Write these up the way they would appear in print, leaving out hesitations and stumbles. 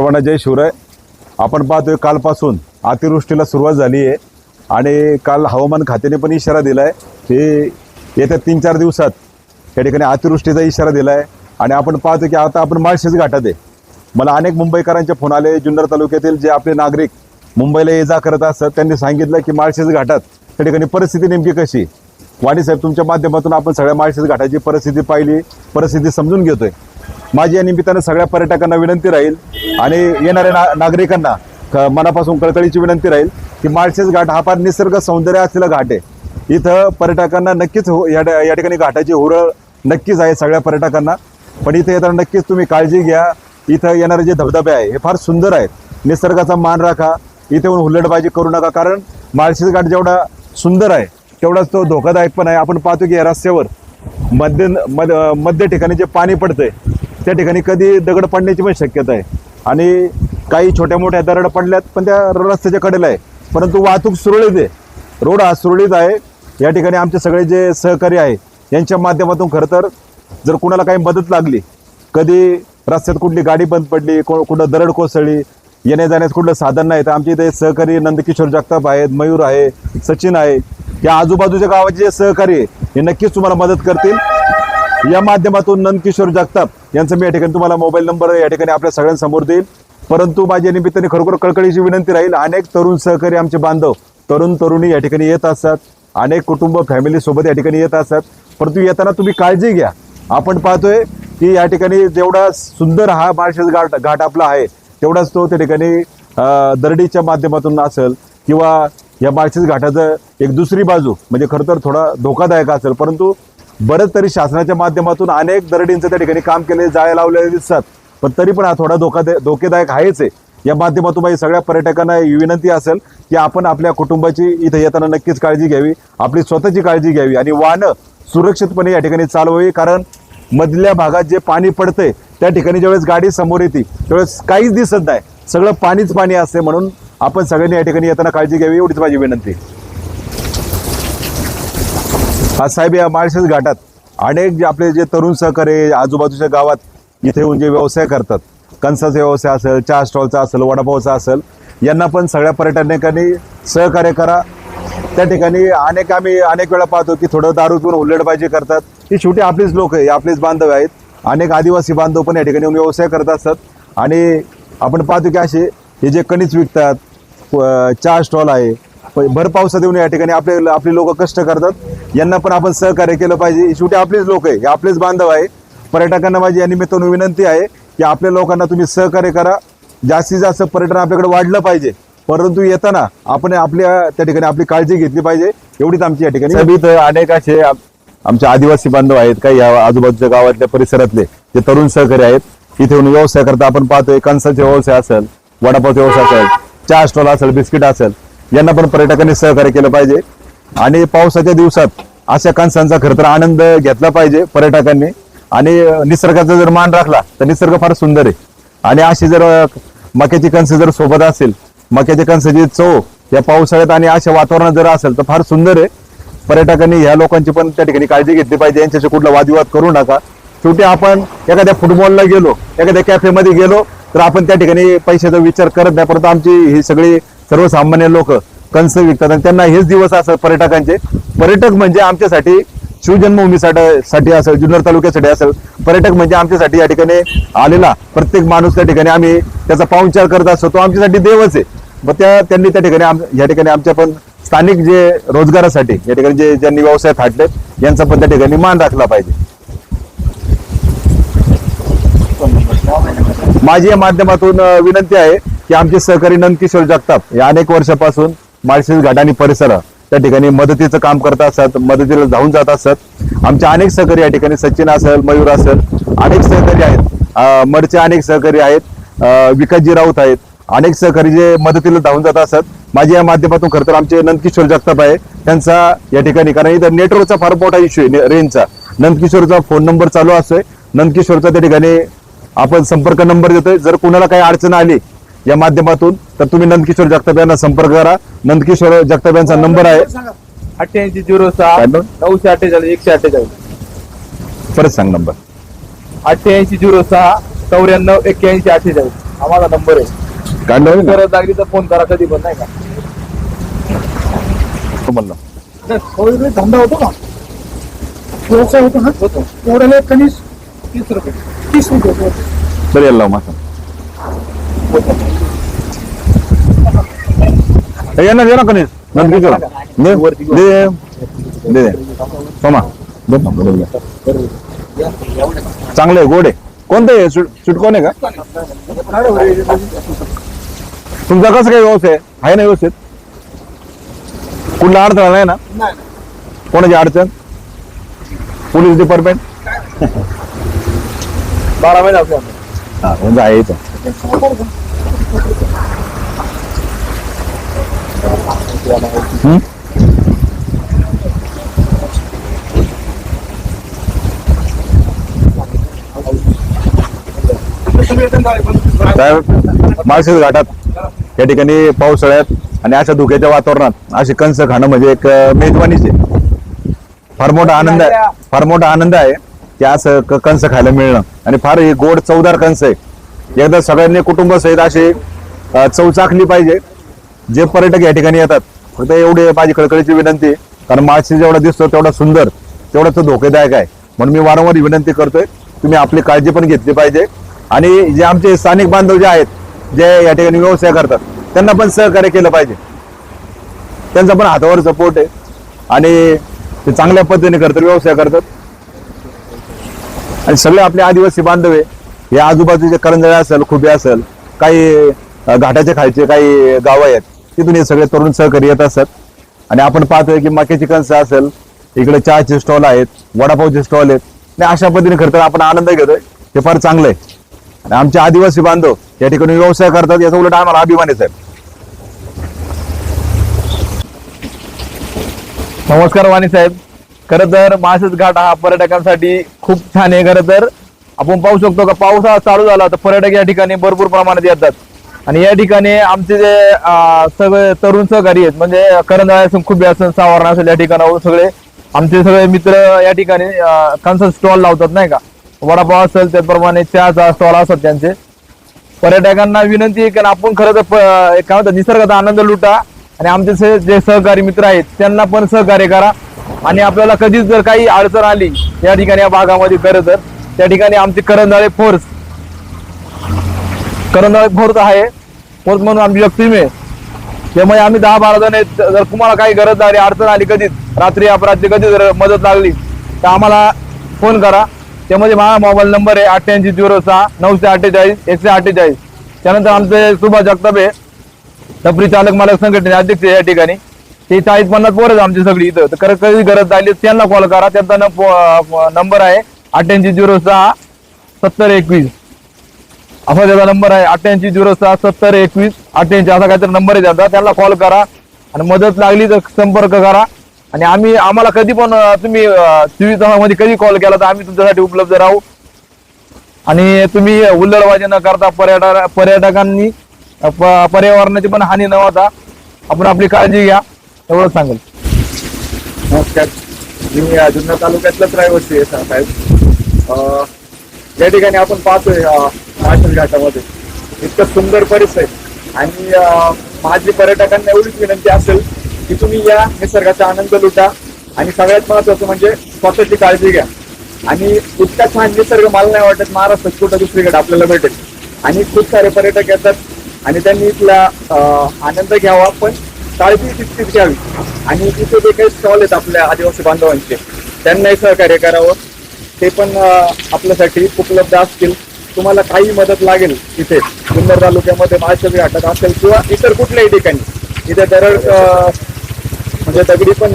सर्वांना जय शिवराय. आपण पाहतोय कालपासून अतिवृष्टीला सुरुवात झाली आहे आणि काल हवामान खात्याने पण इशारा दिला आहे की येत्या 3-4 दिवसात या ठिकाणी अतिवृष्टीचा इशारा दिला आहे. आणि आपण पाहतो की आता आपण माळशेज घाटात आहे. मला अनेक मुंबईकरांचे फोन आले, जुन्नर तालुक्यातील जे आपले नागरिक मुंबईला ये जा करत असतात त्यांनी सांगितलं की माळशेज घाटात त्या ठिकाणी परिस्थिती नेमकी कशी. वाणी साहेब, तुमच्या माध्यमातून आपण सगळ्या माळशेज घाटाची परिस्थिती पाहिली, परिस्थिती समजून घेतोय. माझी या निमित्तानं सगळ्या पर्यटकांना विनंती राहील आणि येणाऱ्या नागरिकांना मनापासून कळकळीची विनंती राहील की माळशेज घाट हा फार निसर्ग सौंदर्य असलेला घाट आहे. इथं पर्यटकांना नक्कीच या ठिकाणी घाटाची हुरळ नक्कीच आहे सगळ्या पर्यटकांना. पण इथे येताना नक्कीच तुम्ही काळजी घ्या. इथं येणारे जे धबधबे आहे हे फार सुंदर आहेत. निसर्गाचा मान राखा, इथे येऊन हुल्लडबाजी करू नका. कारण माळशेज घाट जेवढा सुंदर आहे तेवढाच तो धोकादायक पण आहे. आपण पाहतो की या रस्त्यावर मध्य ठिकाणी जे पाणी पडतंय त्या ठिकाणी कधी दगड पडण्याची पण शक्यता आहे आणि काही छोट्या मोठ्या दरड पडल्यात पण त्या रस्त्याच्या कडेला आहे. परंतु वाहतूक सुरळीत आहे, रोड हा सुरळीत आहे. या ठिकाणी आमचे सगळे जे सहकारी आहे यांच्या माध्यमातून खरं तर जर कुणाला काही मदत लागली, कधी रस्त्यात कुठली गाडी बंद पडली, कुठं दरड कोसळली, येण्या जाण्यास कुठलं साधन नाही, तर आमचे इथे सहकारी नंदकिशोर जगताप आहेत, मयूर आहे, सचिन आहे, या आजूबाजूच्या गावाचे जे सहकारी आहे हे नक्कीच तुम्हाला मदत करतील. या माध्यमातून नंदकिशोर जगताप यांचा मी या ठिकाणी तुम्हाला मोबाईल नंबर या ठिकाणी आपल्या सगळ्यांसमोर देईल. परंतु माझ्या निमित्ताने खरोखर कळकळीची विनंती राहील. अनेक तरुण सहकारी आमचे बांधव, तरुणी या ठिकाणी येत असतात, अनेक कुटुंब फॅमिली सोबत या ठिकाणी येत असतात. परंतु येताना तुम्ही काळजी घ्या. आपण पाहतोय की या ठिकाणी जेवढा सुंदर हा माळशेज घाट आपला आहे तेवढाच तो त्या ठिकाणी दरडीच्या माध्यमातून असेल किंवा या माळशेज घाटाचं एक दुसरी बाजू म्हणजे खरं तर थोडा धोकादायक असेल. परंतु बरंच तरी शासनाच्या माध्यमातून अनेक दरडींचं त्या ठिकाणी काम केले, जाळे लावलेले दिसतात, पण तरी पण हा थोडा धोकेदायक आहेच आहे. या माध्यमातून माझी सगळ्या पर्यटकांना विनंती असेल की आपण आपल्या कुटुंबाची इथे येताना नक्कीच काळजी घ्यावी, आपली स्वतःची काळजी घ्यावी आणि वाहनं सुरक्षितपणे या ठिकाणी चालवावी. कारण मधल्या भागात जे पाणी पडतंय त्या ठिकाणी ज्यावेळेस गाडी समोर येते त्यावेळेस काहीच दिसत नाही, सगळं पाणीच पाणी असते. म्हणून आपण सगळ्यांनी या ठिकाणी येताना काळजी घ्यावी, एवढीच माझी विनंती. आज साहेब, या माळशेज घाटात अनेक जे आपले जे तरुण सहकारी आजूबाजूच्या गावात इथे येऊन जे व्यवसाय करतात, कणसाचा व्यवसाय असेल, चहा स्टॉलचा असेल, वडापावचा असेल, यांना पण सगळ्या पर्यटकांनी सहकार्य करा. त्या ठिकाणी आम्ही अनेक वेळा पाहतो की थोडं दारू पिऊन हुल्लडबाजी करतात. ही शेवटी आपलीच लोक आहे, आपलेच बांधव आहेत. अनेक आदिवासी बांधव पण या ठिकाणी येऊन व्यवसाय करत असतात आणि आपण पाहतो की असे हे जे कणीस विकतात, चहा स्टॉल आहे, भर पावसात येऊन या ठिकाणी आपले लोक कष्ट करतात. यांना पण आपण सहकार्य केलं पाहिजे. शेवटी आपलीच लोक आहे, हे आपलेच बांधव आहे. पर्यटकांना माझी या निमित्तानं विनंती आहे की आपल्या लोकांना तुम्ही सहकार्य करा. जास्तीत जास्त पर्यटन आपल्याकडे वाढलं पाहिजे, परंतु येताना आपण त्या ठिकाणी आपली काळजी घेतली पाहिजे, एवढीच आमची या ठिकाणी. अनेक असे आमचे आदिवासी बांधव आहेत, काही आजूबाजूच्या गावातल्या परिसरातले जे तरुण सहकारी आहेत, इथे येऊन व्यवसाय करता. आपण पाहतोय कणसाचे व्यवसाय असेल, वडापावचा व्यवसाय असेल, चहा स्टॉल असेल, बिस्किट असेल, यांना पण पर्यटकांनी सहकार्य केलं पाहिजे. आणि पावसाच्या दिवसात अशा कणसांचा खरं तर आनंद घेतला पाहिजे पर्यटकांनी. आणि निसर्गाचा जर मान राखला तर निसर्ग फार सुंदर आहे. आणि अशी जर मक्याची कणसं जर सोबत असेल, मक्याची कणसाची चव या पावसाळ्यात आणि अशा वातावरणात जर असेल तर फार सुंदर आहे. पर्यटकांनी ह्या लोकांची पण त्या ठिकाणी काळजी घेतली पाहिजे. यांच्याशी कुठला वादविवाद करू नका. शेवटी आपण एखाद्या फुटबॉलला गेलो, एखाद्या कॅफेमध्ये गेलो तर आपण त्या ठिकाणी पैशाचा विचार करत नाही. परंतु आमची ही सगळी सर्वसामान्य लोक कणस विकतात आणि त्यांना हेच दिवस असतात पर्यटकांचे. पर्यटक म्हणजे आमच्यासाठी शिवजन्मभूमीसाठी असेल, जुन्नर तालुक्यासाठी असेल, पर्यटक म्हणजे आमच्यासाठी या ठिकाणी आलेला प्रत्येक माणूस त्या ठिकाणी आम्ही त्याचा पाहुणचार करत असतो, तो आमच्यासाठी देवच आहे. मग त्यांनी त्या ठिकाणी या ठिकाणी आमच्या पण स्थानिक जे रोजगारासाठी या ठिकाणी ज्यांनी व्यवसाय थाटले यांचा पण त्या ठिकाणी मान राखला पाहिजे. माझी या माध्यमातून विनंती आहे की आमचे सहकारी नंदकिशोर जगताप या अनेक वर्षापासून माळशेज घाट आणि परिसर त्या ठिकाणी मदतीचं काम करत असतात, मदतीला धावून जात असतात. आमचे अनेक सहकारी या ठिकाणी सचिन असेल, मयूर असेल, अनेक सहकारी आहेत, मडचे अनेक सहकारी आहेत, विकासजी राऊत आहेत, अनेक सहकारी जे मदतीला धावून जात असतात. माझ्या या माध्यमातून खरं तर आमचे नंदकिशोर जगताप आहे त्यांचा या ठिकाणी, कारण इथं नेटवर्कचा फार मोठा इश्यू आहे रेंजचा. नंदकिशोरचा फोन नंबर चालू असतोय, नंदकिशोरचा त्या ठिकाणी आपण संपर्क नंबर देतोय. जर कुणाला काही अडचण आली या माध्यमातून तर तुम्ही नंदकिशोर जगताप यांना संपर्क करा. नंदकिशोर जगताप यांचा नंबर आहे 8806 948 148. परत सांग नंबर. 8806 94 81 48. हा माझा नंबर आहे. काढलं होईल ना? गरज लागली तर फोन करा कधी पण, नाही का. म्हणलं थोडी धंदा होतो ना, व्यवसाय होतो ना, एवढ्याला कणीस 30 रुपये 30 रुपये. बरं यायला लाव मासा यांना दे ना कणीस नंतर करा. दे सोमा दे ना, बरोबर आहे. चांगलं आहे, गोड आहे. कोणतं आहे? सुटकोन आहे का तुमचा? कसं काय व्यवसाय आहे ना व्यवस्थित? कुठला अडथळा नाही ना? कोणाची अडचण? पोलीस डिपार्टमेंट 12 महिने असतो. हा म्हणजे आहे इथं. हम्म? साहेब, माळशेज घाटात या ठिकाणी पावसाळ्यात आणि अशा धुक्याच्या वातावरणात अशी कंस खाणं म्हणजे एक मेजवानीच आहे. फार मोठा आनंद आहे, फार मोठा आनंद आहे की असं कंस खायला मिळणं. आणि फार हे गोड चवदार कंस आहे. एकदा सगळ्यांनी कुटुंब सहित अशी चव चाखली पाहिजे. जे पर्यटक या ठिकाणी येतात, फक्त एवढी माझी कळकळीची विनंती आहे, कारण माळशेज जेवढा दिसतो तेवढा सुंदर तेवढाच तो धोकेदायक आहे. म्हणून मी वारंवार विनंती करतोय, तुम्ही आपली काळजी पण घेतली पाहिजे. आणि जे आमचे स्थानिक बांधव जे आहेत, जे या ठिकाणी व्यवसाय करतात, त्यांना पण सहकार्य केलं पाहिजे. त्यांचा पण हातावर सपोर्ट आहे आणि ते चांगल्या पद्धतीने करतात, व्यवसाय करतात. आणि सगळे आपले आदिवासी बांधव आहे, हे आजूबाजूचे करंजळे असेल, खुबे असेल, काही घाटाच्या खालचे काही गावं आहेत, तिथून हे सगळे तरुण सहकारी येत असतात. आणि आपण पाहतोय की मक्याची कणसं असेल, इकडे चहाचे स्टॉल आहेत, वडापावचे स्टॉल आहेत. आणि अशा पद्धतीने खरं तर आपण आनंद घेतोय, हे फार चांगलं आहे. आणि आमचे आदिवासी बांधव या ठिकाणी व्यवसाय करतात, याचा उलट आम्हाला अभिमान आहे साहेब. नमस्कार वाणी साहेब. खरं तर माळशेज घाट हा पर्यटकांसाठी खूप छान आहे. खरं तर आपण पाहू शकतो का पावसाळा चालू झाला तर पर्यटक या ठिकाणी भरपूर प्रमाणात येतात. आणि या ठिकाणी आमचे जे सगळे तरुण सहकारी आहेत, म्हणजे करंजळे असेल, खुबे असेल, सावरण असेल, या ठिकाणावर सगळे आमचे सगळे मित्र या ठिकाणी कंस स्टॉल लावतात, नाही का. वडापाव असेल, त्याप्रमाणे चहाचा स्टॉल असतात त्यांचे. पर्यटकांना विनंती आहे की आपण खरं तर काय म्हणतात, निसर्गाचा आनंद लुटा. आणि आमचे जे सहकारी मित्र आहेत त्यांना पण सहकार्य करा. आणि आपल्याला कधीच जर काही अडचण आली या ठिकाणी, या भागामध्ये, खरं तर त्या ठिकाणी आमचे करंजळे फोर्स आहे, फोर्स म्हणून आमची एक टीम आहे. त्यामुळे आम्ही 10-12 जण आहेत. जर तुम्हाला काही गरज आली, अडचण आली, कधीच रात्री अपरात्री कधी जर मदत लागली तर आम्हाला फोन करा. त्यामध्ये माझा मोबाईल नंबर आहे 8806 948 148. त्यानंतर आमचे सुभाष जगताप आहे, टपरी चालक मालक संघटनेचे अध्यक्ष आहे या ठिकाणी. ते 40-50 पोरं आहेत आमची सगळी इथं. तर कधी गरज आली त्यांना कॉल करा. त्यांचा नंबर आहे 8806 7021. असा त्याचा नंबर आहे 8806 7021 88. असा काहीतरी नंबर आहे त्यांचा. त्यांना कॉल करा आणि मदत लागली तर संपर्क करा. आणि आम्हाला कधी पण तुम्ही 24 तासामध्ये कधी कॉल केला तर आम्ही तुमच्यासाठी उपलब्ध राहू. आणि तुम्ही हुल्लडबाजी न करता पर्यटकांनी पर्यावरणाची पण हानी न होता आपण आपली काळजी घ्या, एवढंच सांगेल. नमस्कार, मी जुन्नर तालुक्यातलाच रहिवासी आहे साहेब. या ठिकाणी आपण पाहतोय माळशेज घाटामध्ये इतकं सुंदर परिसर. आणि माझी पर्यटकांना एवढीच विनंती असेल की तुम्ही या निसर्गाचा आनंद लुटा. आणि सगळ्यात महत्वाचं म्हणजे स्वतःची काळजी घ्या. आणि इतका छान निसर्ग मला नाही वाटत महाराष्ट्रात कुठं दुसरीकडे आपल्याला भेटेल. आणि खूप सारे पर्यटक येतात आणि त्यांनी इथला आनंद घ्यावा, पण काळजी तितकीच घ्यावी. आणि तिथे जे काही स्टॉल आहेत आपल्या आदिवासी बांधवांचे, त्यांनाही सहकार्य करावं. ते पण आपल्यासाठी उपलब्ध असतील. तुम्हाला काही मदत लागेल इथे जुन्नर तालुक्यामध्ये माळशेज घाटात असेल किंवा इतर कुठल्याही ठिकाणी, इथे दरड म्हणजे दगडी पण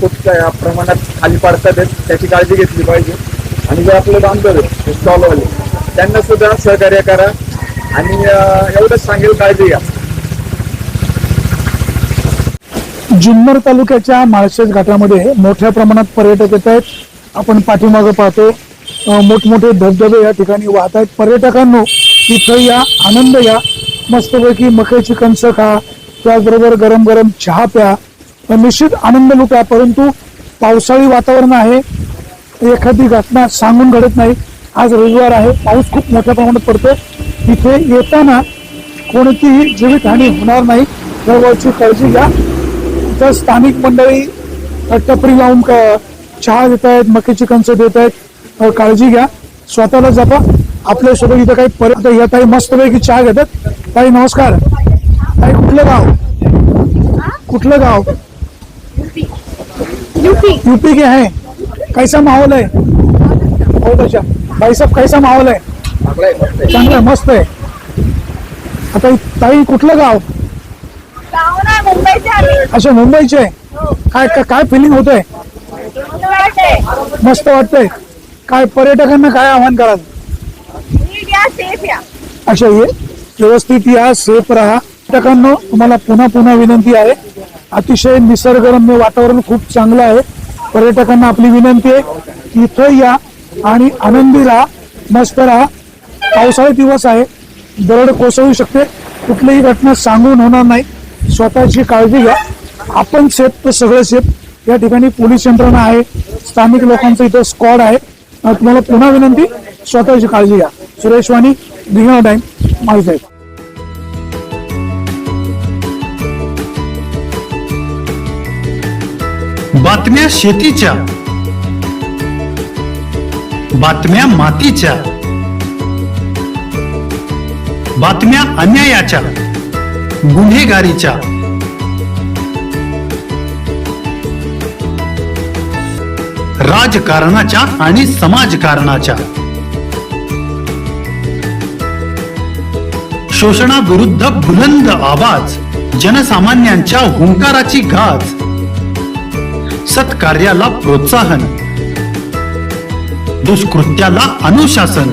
खूप प्रमाणात खाली पडतात, त्याची काळजी घेतली पाहिजे. आणि जे आपले बांधव आहेत स्टॉलवाले, त्यांना सुद्धा सहकार्य करा. आणि एवढंच सांगेल, काळजी घ्या. जुन्नर तालुक्याच्या माळशेज घाटामध्ये मोठ्या प्रमाणात पर्यटक येत आहेत. आपण पाठीमागं पाहतो मोठमोठे धबधबे या ठिकाणी वाहत आहेत. पर्यटकांनो इथं या, आनंद या, मस्तपैकी मक्याची कणसं खा, त्याचबरोबर गरम गरम चहा प्या, निश्चित आनंद लुटा. परंतु पावसाळी वातावरण आहे, एखादी घटना सांगून घडत नाही. आज रविवार आहे, पाऊस खूप मोठ्या प्रमाणात पडतोय. तिथे येताना कोणतीही जीवितहानी होणार नाही याची काळजी घ्या. इथं स्थानिक मंडळी टपरी लावून चहा देत आहेत, मक्याची कणसं देत आहेत. काळजी घ्या, स्वतःला जपा. आपल्यासोबत इथं काही पर्यटक या ताई मस्तपैकी चहा घेतात. ताई नमस्कार. ताई कुठलं गाव? कुठलं गाव? यूपी के है. कैसा माहौल है? बहुत अच्छा. भाई साहब कैसा माहौल है? चांगला मस्त आहे. आता ताई कुठलं गाव? अच्छा मुंबईचे. काय काय फिलिंग होतंय? मस्त वाटतंय. काय पर्यटकांना काय आव्हान कराल? अच्छा ये व्यवस्थित या, सेफ राहा. पर्यटकांना तुम्हाला पुन्हा पुन्हा विनंती आहे, अतिशय निसर्गरम्य वातावरण खूप चांगलं आहे. पर्यटकांना आपली विनंती आहे की इथं या आणि आनंदी राहा, मस्त राहा. पावसाळी दिवस आहे, दरड कोसळू शकते, कुठलीही घटना सांगून होणार नाही. स्वतःची काळजी घ्या. आपण सेफ तर सगळं सेफ. या ठिकाणी पोलीस यंत्रणा आहे, स्थानिक लोकांचं इथं स्क्वॉड आहे. तुम्हाला पुन्हा विनंती, स्वतःची काळजी घ्या. सुरेश वाणी, दिघा टाइम, माहिती. बातम्या शेतीच्या, बातम्या मातीच्या, बातम्या अन्यायाच्या, गुन्हेगारीच्या, राजकारणाच्या आणि समाजकारणाच्या, शोषणाविरुद्ध बुलंद आवाज, जनसामान्यांच्या हुंकाराची गाज, सत्कार्याला प्रोत्साहन, दुष्कृत्याला अनुशासन,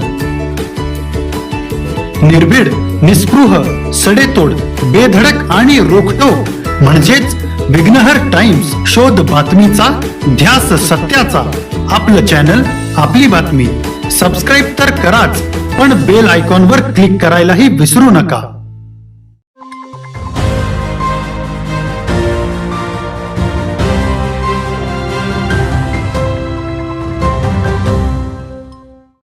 निर्भीड, निस्पृह, सडेतोड, बेधडक आणि रोखटोक म्हणजेच विघ्नहर टाइम्स. शोध बातमीचा, ध्यास सत्याचा. आपलं चॅनल, आपली बातमी. सबस्क्राईब तर कराच, पण बेल आयकॉनवर क्लिक करायलाही विसरू नका.